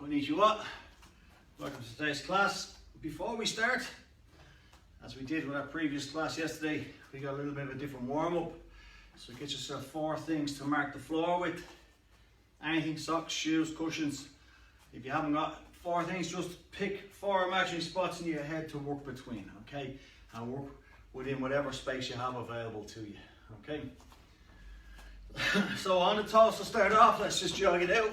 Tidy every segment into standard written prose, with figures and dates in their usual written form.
Konnichiwa. Welcome to today's class. Before we start, as we did with our previous class yesterday, we got a little bit of a different warm-up. So get yourself 4 things to mark the floor with. Anything, socks, shoes, cushions. If you haven't got 4 things, just pick 4 imaginary spots in your head to work between, okay? And work within whatever space you have available to you, okay? So on the toes to start off, let's just jog it out.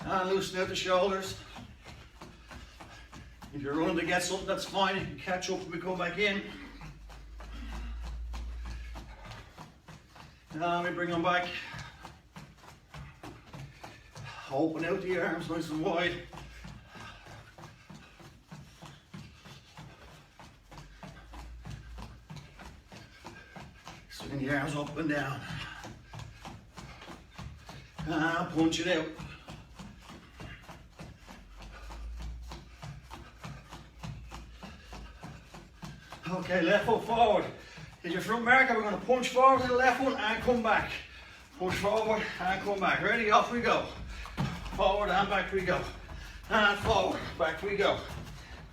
And loosen out the shoulders. If you're running to get something, that's fine. You can catch up and we come back in. Now we bring them back. Open out the arms nice and wide. Swing the arms up and down. And punch it out. Okay, left foot forward. Hit your front marker. We're going to punch forward to the left one and come back. Push forward and come back. Ready? Off we go. Forward and back we go. And forward, back we go.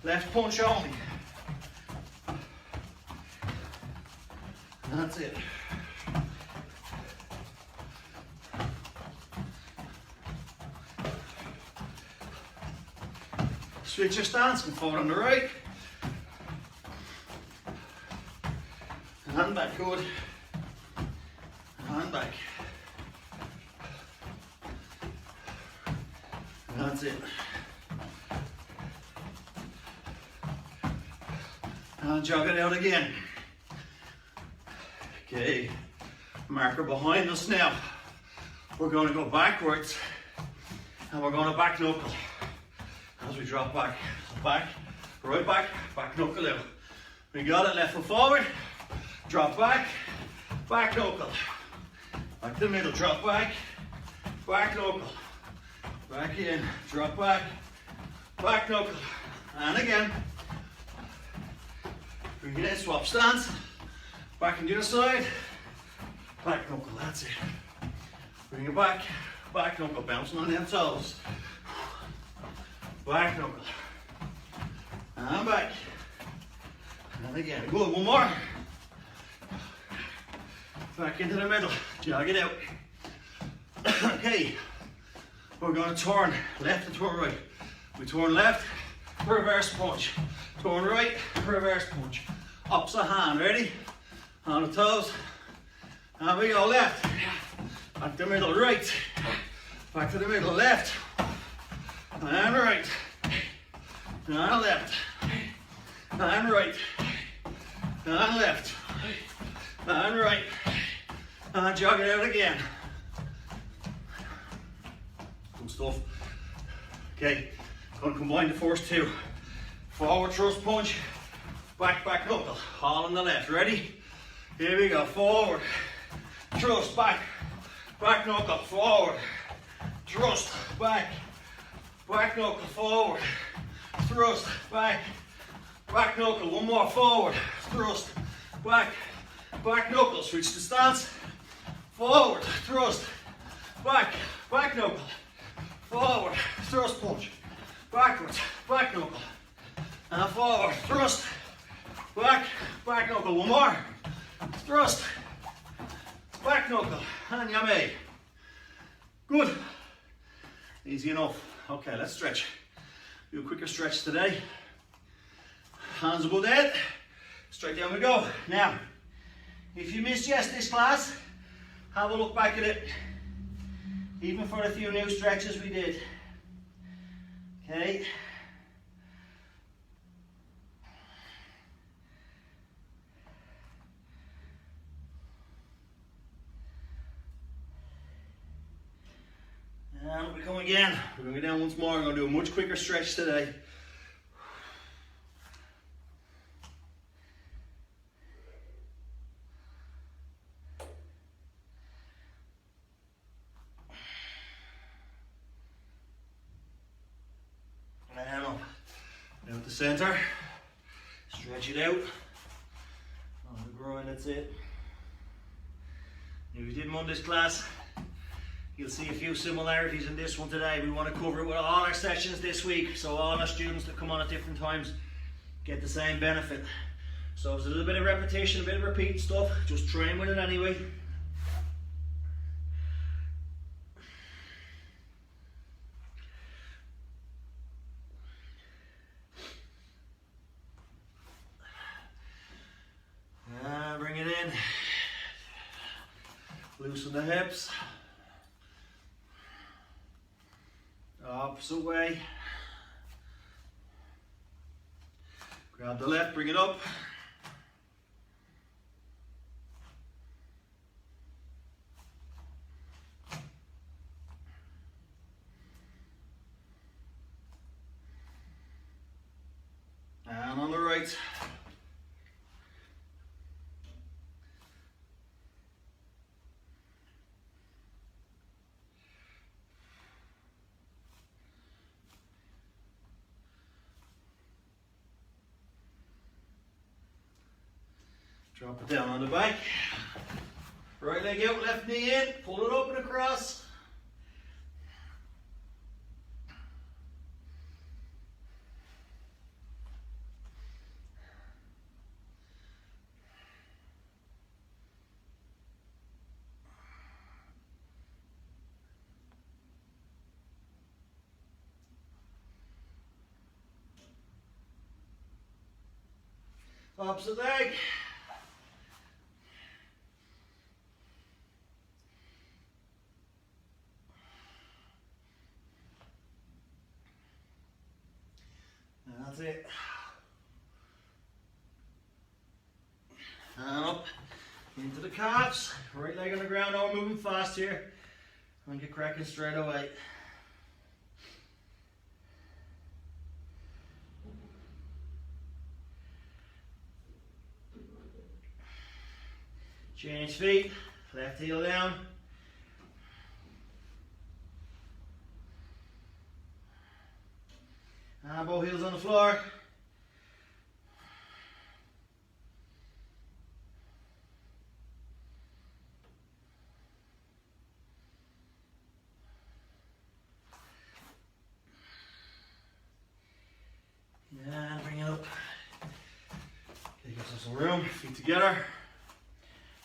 Left punch only. That's it. Switch your stance, come forward on the right. And back, good. And back. That's it. And jog it out again. Okay, marker behind us now. We're going to go backwards and we're going to back knuckle as we drop back. So back, back knuckle out. We got it, left foot forward, drop back, back knuckle. Back to the middle, drop back, back knuckle. Back in, drop back, back knuckle. And again. Bring it in, swap stance. Back on the other side, back knuckle, that's it. Bring it back, back knuckle, bouncing on them toes. Back knuckle. And back. And again, good, one more. Back into the middle, jog it out. Okay, we're going to turn left and turn right. We turn left, reverse punch. Turn right, reverse punch. Opposite hand, ready? On the toes. And we go left. Back to the middle, right. Back to the middle, left. And right. And left. And right. And left. And right. And jog it out again. Good stuff. Okay, going to combine the first 2. Forward thrust punch. Back knuckle. All on the left. Ready? Here we go, forward, thrust, back knuckle, forward, thrust, back knuckle, forward, thrust, back knuckle, one more, forward, thrust, back knuckle, switch the stance, forward, thrust, back knuckle, forward, thrust punch, backwards, back knuckle, and forward, thrust, back knuckle, one more. Thrust, back knuckle, and yummy. Good. Easy enough. Okay, let's stretch. Do a quicker stretch today. Hands above the head. Straight down we go. Now, if you missed yesterday's class, have a look back at it. Even for a few new stretches we did. Okay. And we come again. We're going to go down once more. We're going to do a much quicker stretch today. And up. Out the center. Stretch it out. On the groin, that's it. If you did Monday's class, You'll see a few similarities in this one today. We want to cover it with all our sessions this week, so all our students that come on at different times get the same benefit. So it's a little bit of repetition, a bit of repeating stuff. Just train with it anyway. Bring it in. Loosen the hips. Opposite way. Grab the left, bring it up. And on the right. Drop it down on the back. Right leg out, left knee in. Pull it up and across. Opposite leg. That's it. And up into the calves. Right leg on the ground. Now we're moving fast here. And get cracking straight away. Change feet. Left heel down. And both heels on the floor. And bring it up. Give yourself some room. Feet together.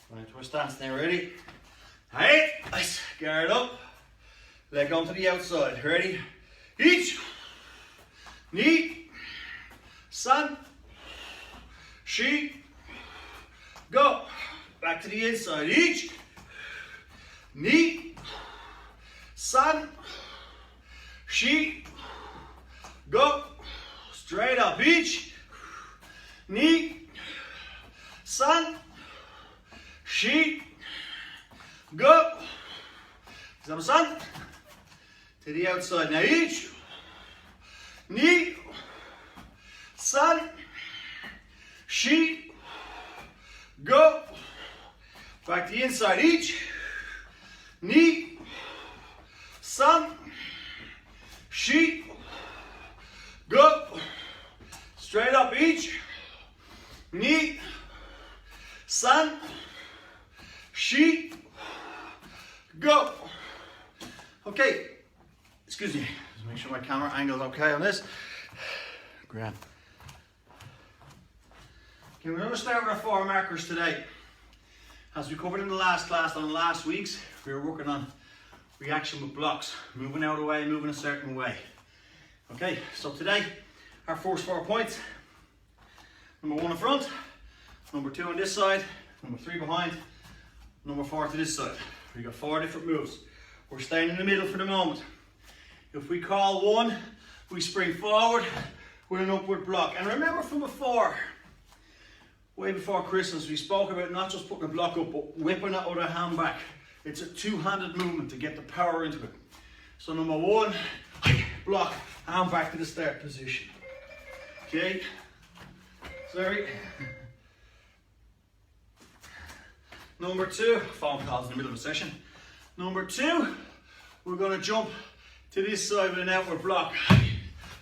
Going into a stance now. Ready? Hey, nice. Guard up. Leg onto the outside. Ready? Each. Knee, sun, she, go. Back to the inside, each, knee, sun, she, go. Straight up, each, knee, sun, she, go. Sun, to the outside, now each, knee, sun, she, go. Back to the inside, each, knee, sun, she, go. Straight up, each, knee, sun, she, go. Okay, excuse me. Just make sure my camera angle is okay on this. Grand. Okay, we're going to start with our 4 markers today. As we covered in the last class, on last week's, we were working on reaction with blocks, moving out of the way, moving a certain way. Okay, so today, our first 4 points. Number 1 in front, number 2 on this side, number 3 behind, number 4 to this side. We got 4 different moves. We're staying in the middle for the moment. If we call 1, we spring forward with an upward block. And remember from before, way before Christmas, we spoke about not just putting a block up, but whipping that other hand back. It's a 2-handed movement to get the power into it. So number 1, block, hand back to the start position. Okay, sorry. Number 2, phone calls in the middle of a session. Number 2, we're going to jump to this side with an outward block,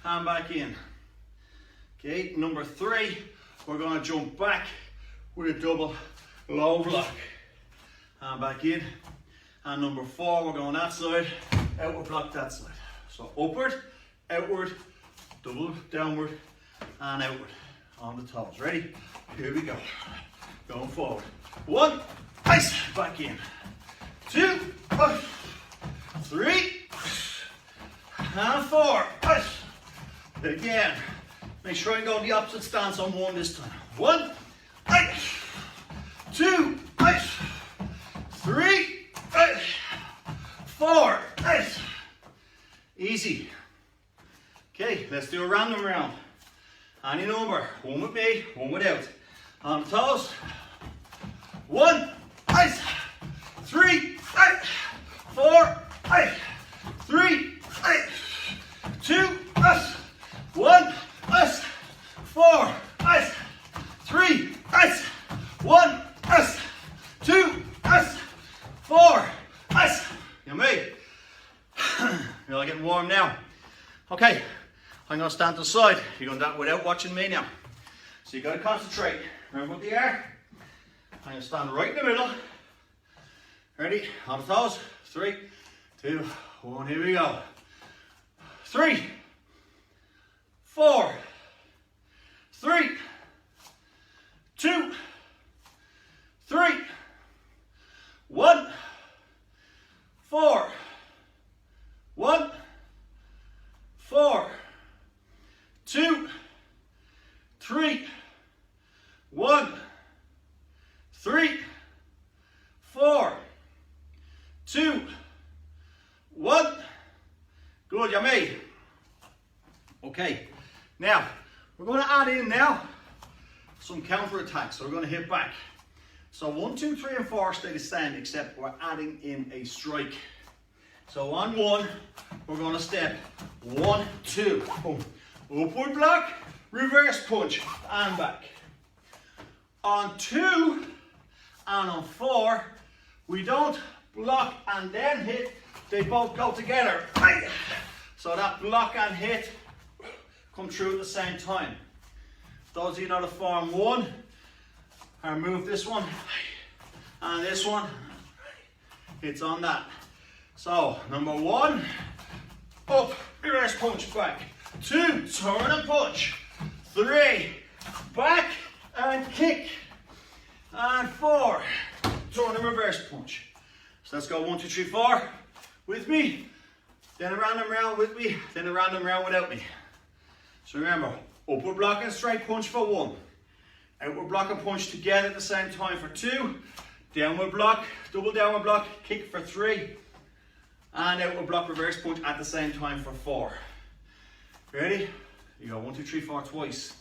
hand back in. Okay, number 3, we're going to jump back with a double low block, hand back in. And number 4, we're going that side, outward block that side. So upward, outward, double downward, and outward on the toes. Ready? Here we go. Going forward. 1, ice, back in. 2, 3, and 4, ice. Again. Make sure I go the opposite stance on 1 this time. 1, ice. 2, ice. 3, ice. 4, ice. Easy. Okay, let's do a random round. Any number. 1 with me, 1 without. On the toes. 1, ice. 3, ice. 4, ice. 3, ice. 2, ice. 1, ice. 4, ice. 3, ice. 1, ice. 2, ice. 4, ice. You me? You're all getting warm now. Okay, I'm going to stand to the side. You're going to do that without watching me now. So you got to concentrate. Remember what they are? I'm going to stand right in the middle. Ready? On the toes. 3, 2, 1. Here we go. 3, 4, 3, 2, 3, 1, 4, 1, 4, 2, 3, 1, 3, 4, 2, 1. Good, yummy. Okay, now we're going to add in now some counter attacks. So we're going to hit back. So 1, 2, 3, and 4 stay the same, except we're adding in a strike. So on 1, we're going to step 1, 2, boom. Upward block, reverse punch, and back. On 2 and on 4, we don't block and then hit, they both go together. So that block and hit come through at the same time. Those of you know the form 1, or move this one, and this one, it's on that. So, number 1, up, reverse punch, back. 2, turn and punch. 3, back and kick. And 4, turn and reverse punch. So let's go 1, 2, 3, 4 with me. Then a random round with me, then a random round without me. So remember, upward block and straight punch for 1. Outward block and punch together at the same time for 2. Downward block, double downward block, kick for 3. And outward block, reverse punch at the same time for 4. Ready? You go 1, 2, 3, 4 twice.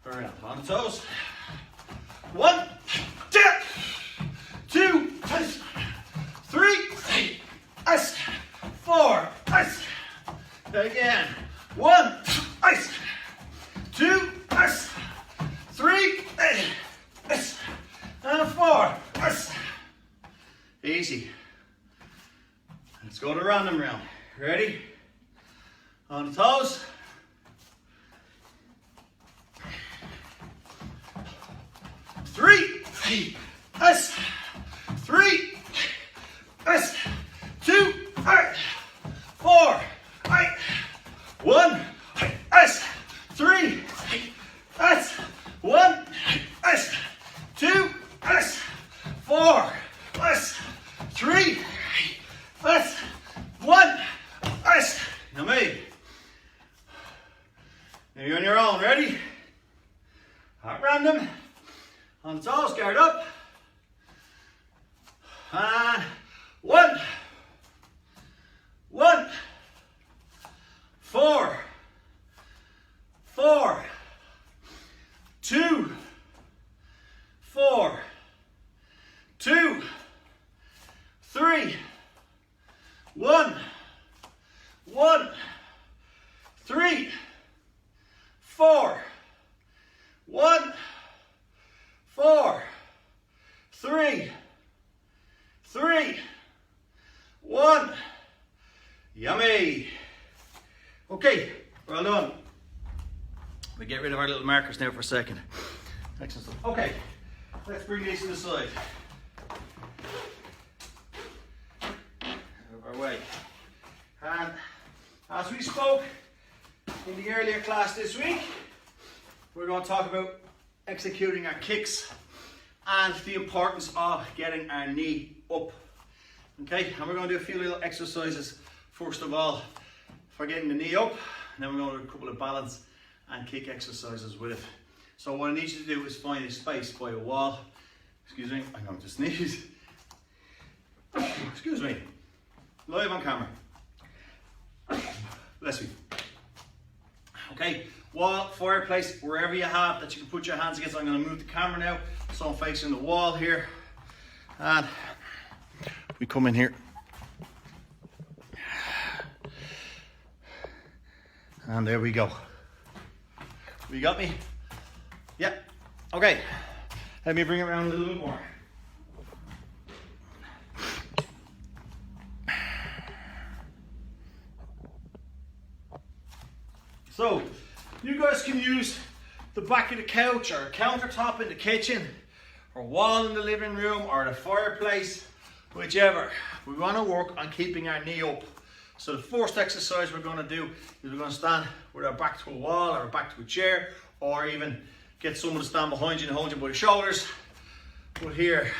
Around. On the toes. 1, 2, 2, 3, ice, 4, ice. Again. 1, ice. 2, ice. 3, ice. And 4, ice. Easy. Let's go to random round. Ready? On the toes. 3, ice. 3, ice. 2, ice. 4, ice. 1, ice. 3, ice. 1, ice. 2, ice. 4, ice. 3, ice. 1, ice. Now me. Now you're on your own. Ready? At random. On the toes, guard up. And 1, 1, 4, 4, 2, 4, 2, 3, 1, 1, 3, 4, 1, 4, 3, 3, 1. Yummy. Okay, well done. We get rid of our little markers now for a second. Excellent stuff. Okay, let's bring these to the side. way. And as we spoke in the earlier class this week, we're going to talk about executing our kicks and the importance of getting our knee up. Okay, and we're going to do a few little exercises first of all for getting the knee up, and then we're going to do a couple of balance and kick exercises with it. So what I need you to do is find a space by a wall. Excuse me, I'm going to sneeze. Excuse me. Live on camera. Bless you. Okay, wall, fireplace, wherever you have that you can put your hands against. I'm going to move the camera now so I'm facing the wall here. And we come in here. And there we go. You got me? Yeah. Okay. Let me bring it around a little bit more. So, you guys can use the back of the couch or a countertop in the kitchen or wall in the living room or the fireplace, whichever. We want to work on keeping our knee up. So the first exercise we're going to do is we're going to stand with our back to a wall or back to a chair, or even get someone to stand behind you and hold you by the shoulders. But here,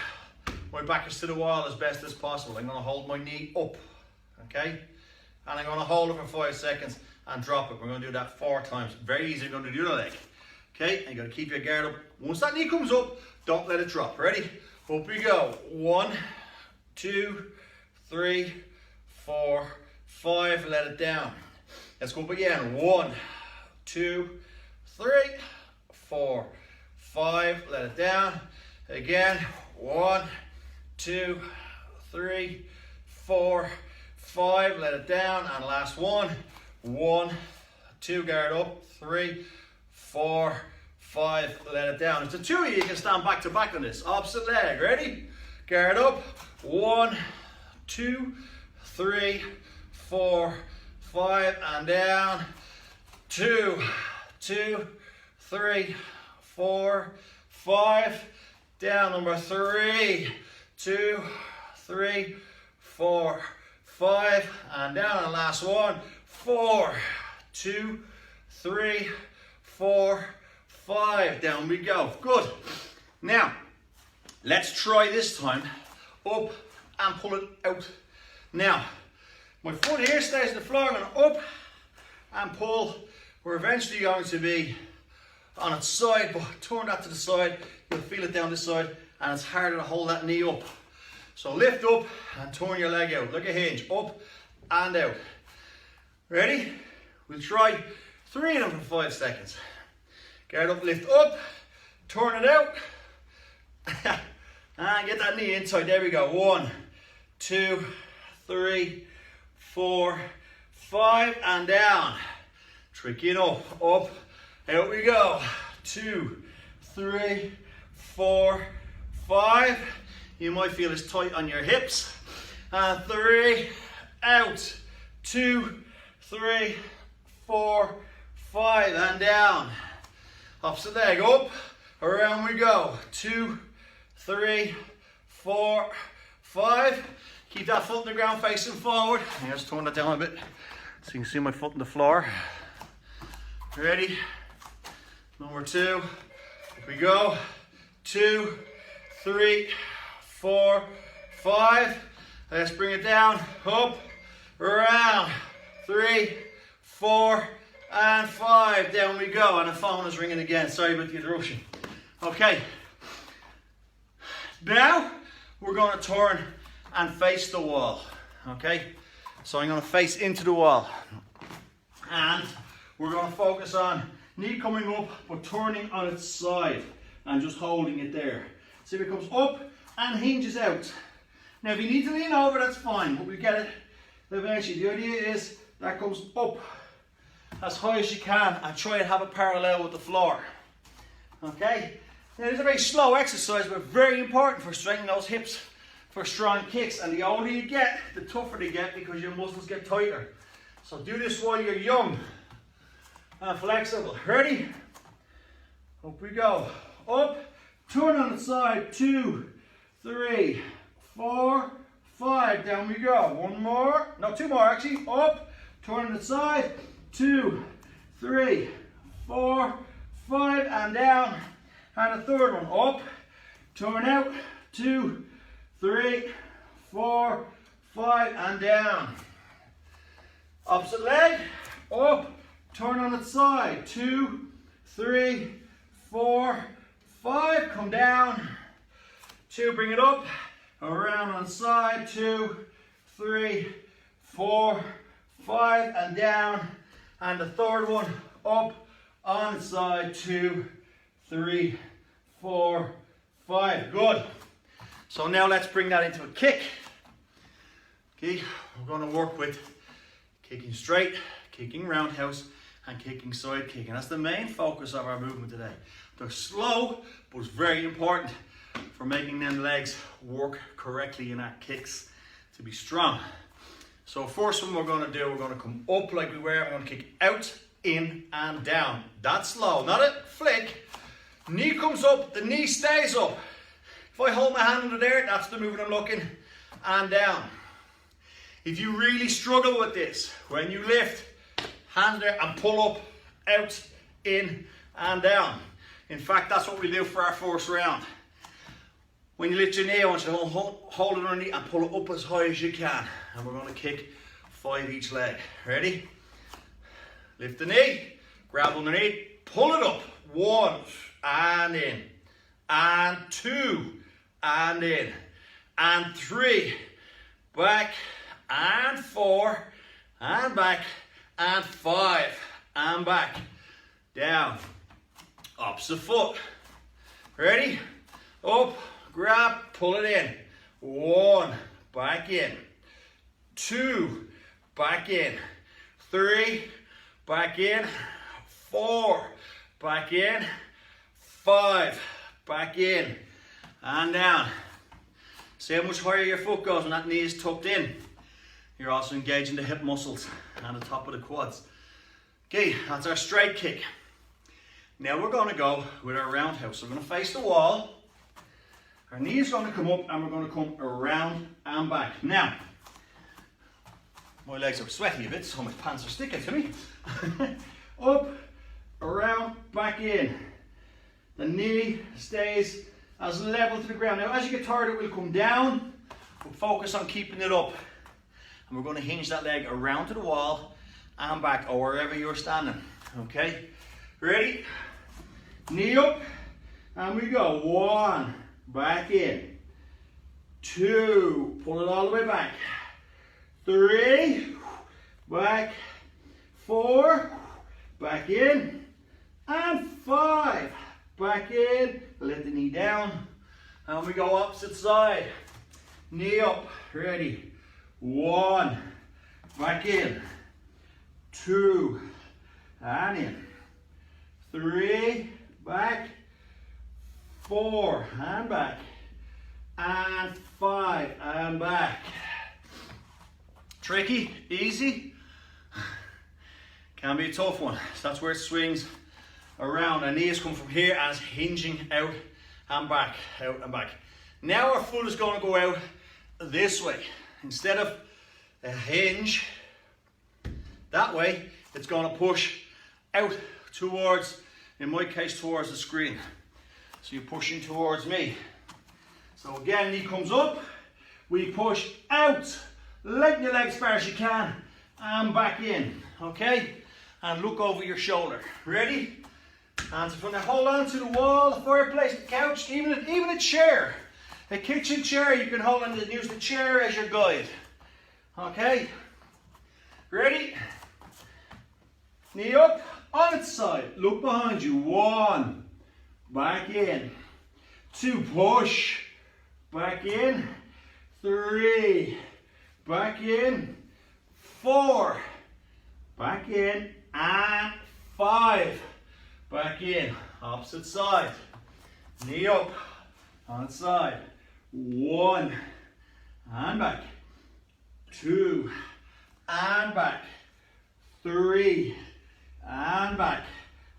my back is to the wall as best as possible. I'm going to hold my knee up, okay? And I'm going to hold it for 5 seconds and drop it. We're going to do that 4 times. Very easy. We're going to do the other leg, okay? And you got to keep your guard up. Once that knee comes up, don't let it drop. Ready? Up we go. 1, 2, 3, 4, 5. Let it down. Let's go up again. 1, 2, 3, 4, 5. Let it down. Again. 1, 2, 3, 4, 5. Let it down. And last one. 1, 2. Guard up. 3, 4, 5. Let it down. If the two of you can stand back to back on this. Opposite leg. Ready? Guard up. 1, 2, 3, 4, 5, and down. 2, 2, 3, 4, 5. Down. Number 3, 2, 3, 4, 5, and down. And last one. 4, 2, 3, 4, 5. Down we go. Good. Now, let's try this time. Up and pull it out. Now, my foot here stays on the floor. I'm going to up and pull. We're eventually going to be on its side, but turn that to the side. You'll feel it down this side, and it's harder to hold that knee up. So lift up and turn your leg out like a hinge. Up and out. Ready? We'll try 3 of them for 5 seconds. Guard up, lift up, turn it out, and get that knee inside. There we go. 1, 2, 3, 4, 5, and down. Tricky enough. Up, out we go. 2, 3, 4, 5. You might feel it's tight on your hips. And 3, out. 2, 3, 4, 5, and down. Opposite leg. Up, around we go. 2, 3, 4, 5. Keep that foot on the ground facing forward. And just turn that down a bit so you can see my foot on the floor. Ready? Number 2. Here we go. 2, 3, 4, 5. Let's bring it down. Up, around. 3, 4, and 5. Down we go. And the phone is ringing again. Sorry about the interruption. Okay. Now we're going to turn and face the wall. Okay. So I'm going to face into the wall. And we're going to focus on knee coming up but turning on its side and just holding it there. See if it comes up and hinges out. Now if you need to lean over, that's fine, but we get it eventually. The idea is that comes up as high as you can and try and have it parallel with the floor. Okay? Now it's a very slow exercise, but very important for strengthening those hips for strong kicks. And the older you get, the tougher they get because your muscles get tighter. So do this while you're young and flexible. Ready? Up we go. Up, turn on its side. 2, 3, 4, 5. Down. down we go. One more, no, two more actually. Up, turn to the side, 2, 3, 4, 5, and down. And the third one, up, turn out, 2, 3, 4, 5, and down. Opposite leg, up, turn on its side, 2, 3, 4, 5, come down, 2, bring it up, around on the side, 2, 3, 4, 5, and down, and the third one, up, on the side, 2, 3, 4, 5, good. So now let's bring that into a kick. Okay, we're going to work with kicking straight, kicking roundhouse, and kicking side kick. And that's the main focus of our movement today. They're slow, but it's very important for making them legs work correctly in our kicks to be strong. So first one we're going to do, we're going to come up like we were. We're going to kick out, in, and down. That's slow, not a flick. Knee comes up, the knee stays up. If I hold my hand under there, that's the movement I'm looking, and down. If you really struggle with this, when you lift, hand there and pull up, out, in, and down. In fact, that's what we do for our first round. When you lift your knee, I want you to hold it underneath and pull it up as high as you can. And we're going to kick 5 each leg. Ready? Lift the knee, grab underneath, pull it up. 1, and in, and 2, and in, and 3, back, and 4, and back, and 5, and back, down, opposite foot. Ready? Up, grab, pull it in. 1, back in. 2, back in. 3, back in. 4, back in. 5, back in, and down. See how much higher your foot goes when that knee is tucked in. You're also engaging the hip muscles and the top of the quads. Okay, that's our straight kick. Now we're going to go with our roundhouse. So we're going to face the wall. Our knee is going to come up and we're going to come around and back. Now, my legs are sweaty a bit, so my pants are sticking to me. Up, around, back in. The knee stays as level to the ground. Now, as you get tired, it will come down. We'll focus on keeping it up. And we're going to hinge that leg around to the wall and back, or wherever you're standing. Okay? Ready? Knee up, and we go. 1, back in. 2, pull it all the way back. 3, back. 4, back in. And 5, back in. Let the knee down. And we go opposite side. Knee up, ready. 1, back in. 2, and in. 3, back. 4, and back. And 5, and back. Tricky, easy. Can be a tough one. So that's where it swings around. Our knees come from here as hinging out and back, out and back. Now our foot is going to go out this way. Instead of a hinge that way, it's going to push out towards, in my case, towards the screen. So you're pushing towards me. So again, knee comes up, we push out, lengthen your legs as far as you can, and back in, okay? And look over your shoulder. Ready? Hands in front. Now hold on to the wall, the fireplace, the couch, even a chair. A kitchen chair, you can hold on and use the chair as your guide. Okay? Ready? Knee up, on its side. Look behind you. 1, back in. 2, push. Back in. 3, back in. 4, back in. And 5, back in. Opposite side. Knee up, on its side. 1, and back. 2, and back. 3, and back.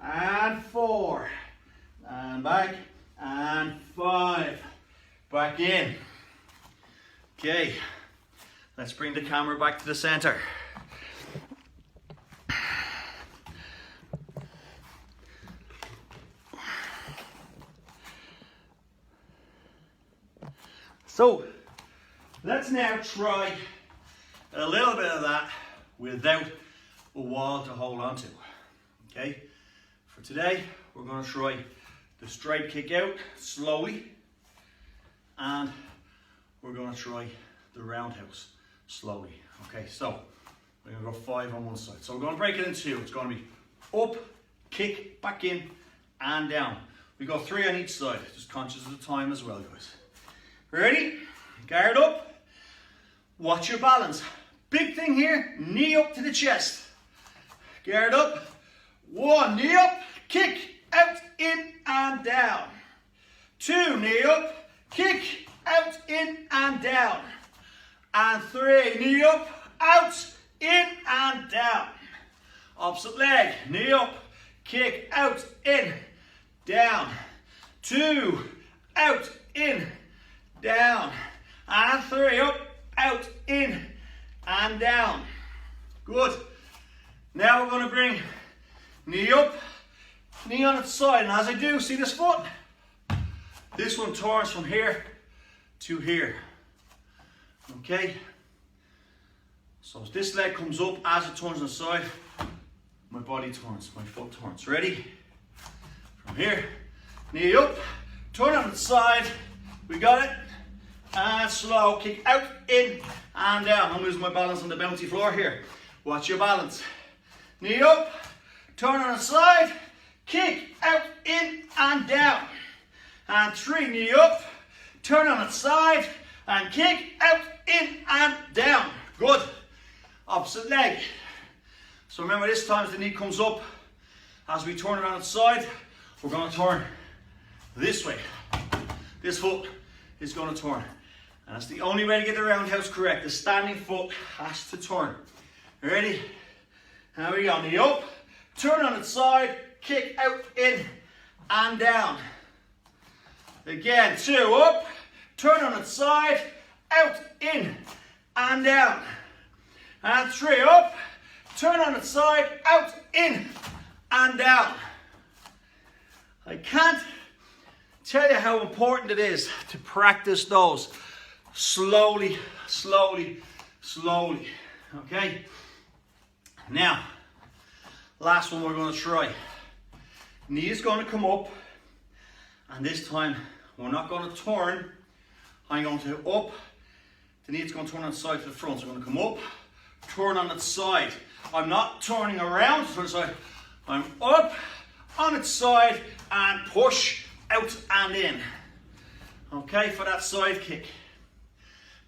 And 4, and back. And 5, back in. Okay, Let's bring the camera back to the center. So let's now try a little bit of that without a wall to hold on to. Okay, for today we're going to try the straight kick out slowly, and we're going to try the roundhouse slowly. Okay, so we're going to go 5 on one side. So we're going to break it in 2. It's going to be up, kick, back in, and down. We go 3 on each side, just conscious of the time as well, guys. Ready? Guard up. Watch your balance. Big thing here, knee up to the chest. Guard up. 1, knee up, kick, out, in, and down. 2, knee up, kick, out, in, and down. And 3, knee up, out, in, and down. Opposite leg, knee up, kick, out, in, down. 2, out, in, down. And 3, up, out, in, and down. Good. Now we're going to bring knee up, knee on its side. And as I do, see this foot? This one turns from here to here. Okay? So as this leg comes up, as it turns on the side, my body turns, my foot turns. Ready? From here, knee up, turn on its side. We got it. And slow, kick out, in, and down. I'm losing my balance on the bouncy floor here. Watch your balance. Knee up, turn on its side, kick out, in, and down. And 3, knee up, turn on its side, and kick out, in, and down. Good. Opposite leg. So remember, this time as the knee comes up, as we turn it on its side, we're going to turn this way. This foot is going to turn. And that's the only way to get the roundhouse correct. The standing foot has to turn. Ready? Here we go. Knee up, turn on its side, kick out, in, and down. Again, 2, up, turn on its side, out, in, and down. And 3, up, turn on its side, out, in, and down. I can't tell you how important it is to practice those slowly, slowly, slowly. Okay? Now, last one we're going to try. Knee is going to come up, and this time we're not going to turn. I'm going to up. The knee is going to turn on its side to the front. So I'm going to come up, turn on its side. I'm not turning around to the side. I'm up on its side and push out and in. Okay, for that side kick.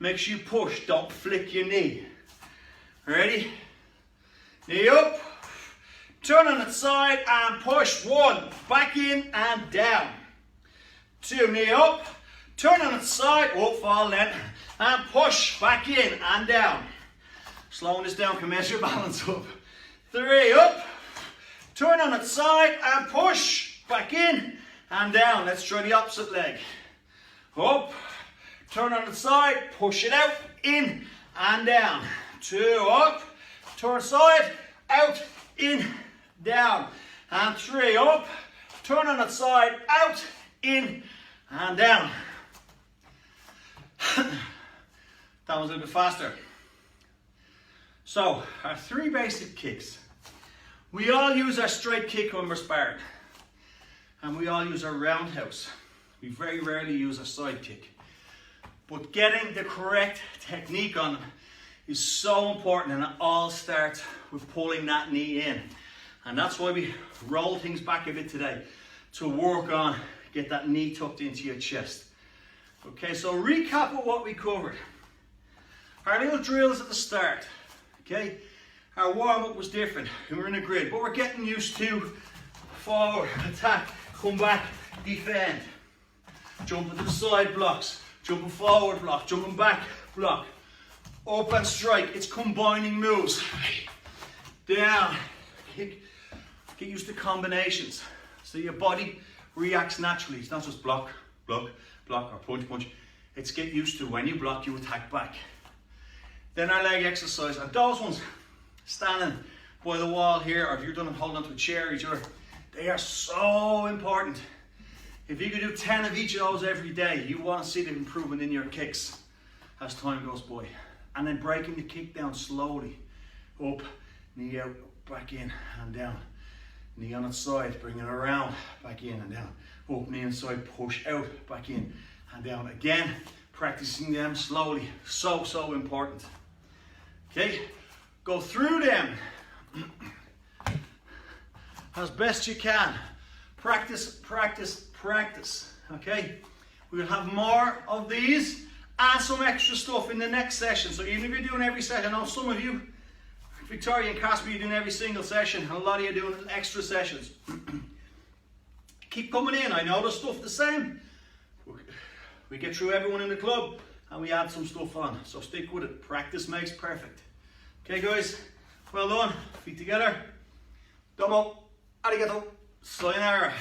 Make sure you push, don't flick your knee. Ready? Knee up, turn on its side and push. 1, back in and down. 2, knee up, turn on its side, up, fall in, and push, back in and down. Slowing this down can measure balance up. 3, up, turn on its side and push, back in and down. Let's try the opposite leg. Up, turn on its side, push it out, in and down. 2, up, turn side, out, in, down. And 3, up, turn on its side, out, in, and down. That was a little bit faster. So, our 3 basic kicks. We all use our straight kick when we're sparring. And we all use our roundhouse. We very rarely use a side kick. But getting the correct technique on them is so important, and it all starts with pulling that knee in. And that's why we roll things back a bit today, to work on, get that knee tucked into your chest. Okay, so recap of what we covered. Our little drills at the start, okay? Our warm-up was different, we were in a grid, but we're getting used to forward, attack, come back, defend. Jumping to the side blocks, jumping forward block, jumping back block. Up and strike, it's combining moves. Down, kick. Get used to combinations. So your body reacts naturally. It's not just block, block, block, or punch, punch. It's get used to when you block, you attack back. Then our leg exercise, and those ones, standing by the wall here, or if you're done holding onto a chair, they are so important. If you could do 10 of each of those every day, you want to see the improvement in your kicks as time goes by. And then breaking the kick down slowly. Up, knee out, back in and down. Knee on its side, bring it around, back in and down. Up, knee inside, push out, back in and down. Again, practicing them slowly. So, so important. Okay, go through them as best you can. Practice, practice, practice. Okay, we'll have more of these and some extra stuff in the next session. So even if you're doing every session, I know some of you, Victoria and Casper, you're doing every single session, and a lot of you are doing extra sessions. Keep coming in. I know the stuff the same. We get through everyone in the club and we add some stuff on. So stick with it. Practice makes perfect. Okay, guys, well done. Feet together. Domo, arigato, sayonara.